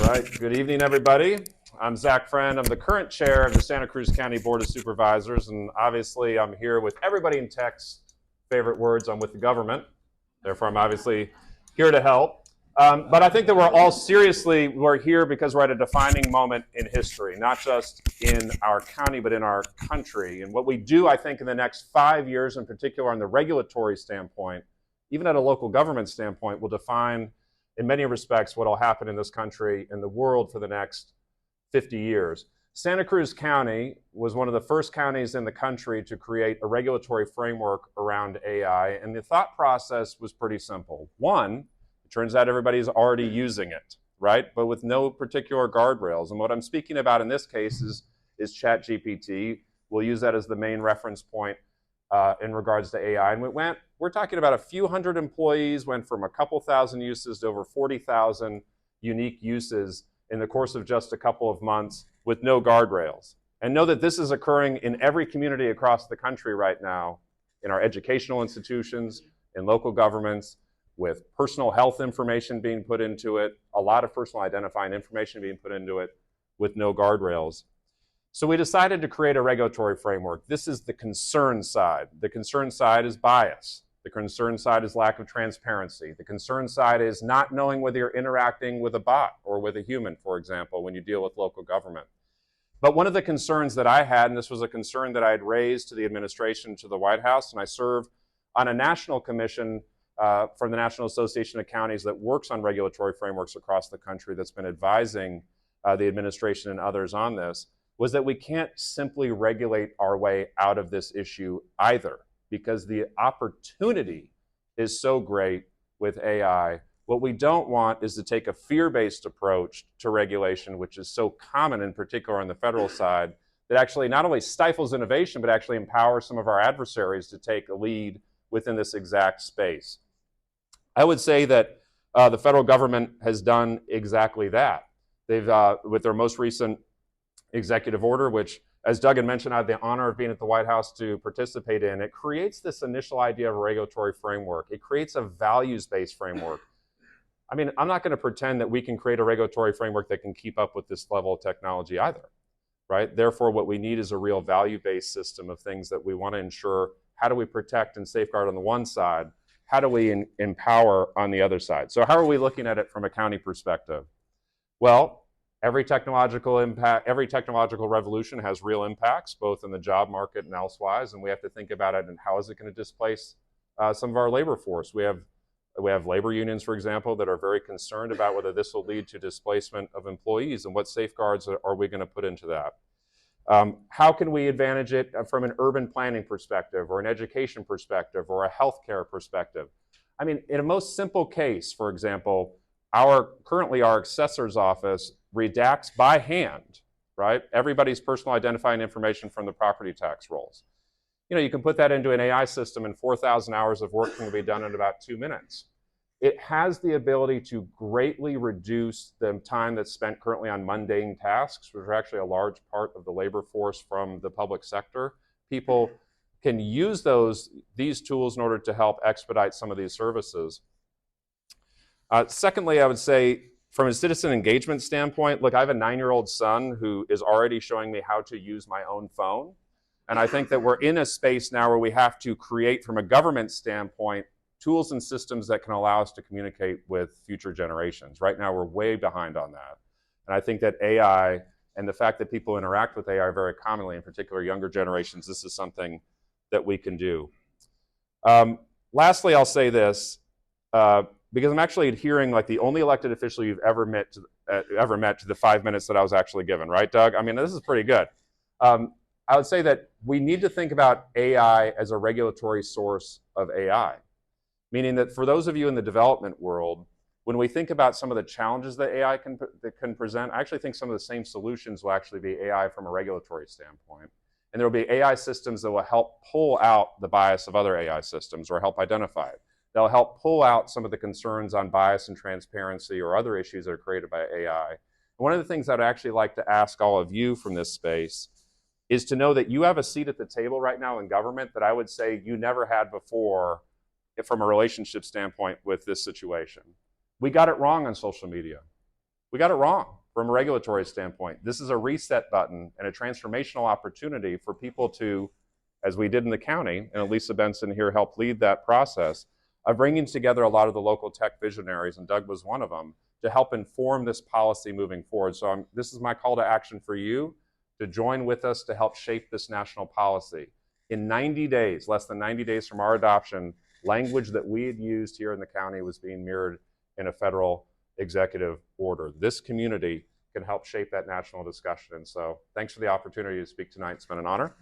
right, good evening, everybody. I'm Zach Friend. I'm the current chair of the Santa Cruz County Board of Supervisors, and obviously I'm here with everybody in tech's favorite words. I'm with the government. Therefore, I'm obviously here to help. But I think that we're here because we're at a defining moment in history, not just in our county, but in our country. And what we do, I think, in the next 5 years, in particular on the regulatory standpoint, even at a local government standpoint, will define, in many respects, what will happen in this country and the world for the next 50 years. Santa Cruz County was one of the first counties in the country to create a regulatory framework around AI, and the thought process was pretty simple. One, it turns out everybody's already using it, right? But with no particular guardrails. And what I'm speaking about in this case is ChatGPT. We'll use that as the main reference point in regards to AI. And we're talking about a few hundred employees, went from a couple thousand uses to over 40,000 unique uses in the course of just a couple of months with no guardrails. And know that this is occurring in every community across the country right now, in our educational institutions, in local governments, with personal health information being put into it, a lot of personal identifying information being put into it with no guardrails. So we decided to create a regulatory framework. This is the concern side. The concern side is bias. The concern side is lack of transparency. The concern side is not knowing whether you're interacting with a bot or with a human, for example, when you deal with local government. But one of the concerns that I had, and this was a concern that I had raised to the administration, to the White House, and I serve on a national commission from the National Association of Counties that works on regulatory frameworks across the country, that's been advising the administration and others on this, was that we can't simply regulate our way out of this issue either, because the opportunity is so great with AI. What we don't want is to take a fear-based approach to regulation, which is so common, in particular on the federal side, that actually not only stifles innovation, but actually empowers some of our adversaries to take a lead within this exact space. I would say that the federal government has done exactly that. They've, with their most recent executive order, which, as Doug had mentioned, I had the honor of being at the White House to participate in, it creates this initial idea of a regulatory framework. It creates a values-based framework. I mean, I'm not going to pretend that we can create a regulatory framework that can keep up with this level of technology either, right? Therefore, what we need is a real value-based system of things that we want to ensure. How do we protect and safeguard on the one side? How do we empower on the other side? So how are we looking at it from a county perspective? Well, every technological revolution has real impacts, both in the job market and elsewise, and we have to think about it and how is it going to displace some of our labor force. We have labor unions, for example, that are very concerned about whether this will lead to displacement of employees, and what safeguards are we going to put into that. How can we advantage it from an urban planning perspective, or an education perspective, or a healthcare perspective? I mean, in a most simple case, for example, currently our assessor's office redacts by hand, right, everybody's personal identifying information from the property tax rolls. You know, you can put that into an AI system, and 4,000 hours of work can be done in about 2 minutes. It has the ability to greatly reduce the time that's spent currently on mundane tasks, which are actually a large part of the labor force from the public sector. People can use these tools in order to help expedite some of these services. Secondly, I would say, from a citizen engagement standpoint, look, I have a 9-year-old son who is already showing me how to use my own phone. And I think that we're in a space now where we have to create, from a government standpoint, tools and systems that can allow us to communicate with future generations. Right now, we're way behind on that. And I think that AI, and the fact that people interact with AI very commonly, in particular younger generations, this is something that we can do. Lastly, I'll say this, because I'm actually adhering like the only elected official you've ever met to the 5 minutes that I was actually given, right, Doug? I mean, this is pretty good. I would say that we need to think about AI as a regulatory source of AI, meaning that for those of you in the development world, when we think about some of the challenges that AI can present, I actually think some of the same solutions will actually be AI from a regulatory standpoint. And there will be AI systems that will help pull out the bias of other AI systems, or help identify it. They'll help pull out some of the concerns on bias and transparency or other issues that are created by AI. And one of the things I'd actually like to ask all of you from this space is to know that you have a seat at the table right now in government that I would say you never had before from a relationship standpoint with this situation. We got it wrong on social media. we got it wrong from a regulatory standpoint. This is a reset button and a transformational opportunity for people to, as we did in the county, and Lisa Benson here helped lead that process, of bringing together a lot of the local tech visionaries, and Doug was one of them, to help inform this policy moving forward. So this is my call to action for you to join with us to help shape this national policy. In 90 days, less than 90 days from our adoption, language that we had used here in the county was being mirrored in a federal executive order. This community can help shape that national discussion. And so thanks for the opportunity to speak tonight. It's been an honor.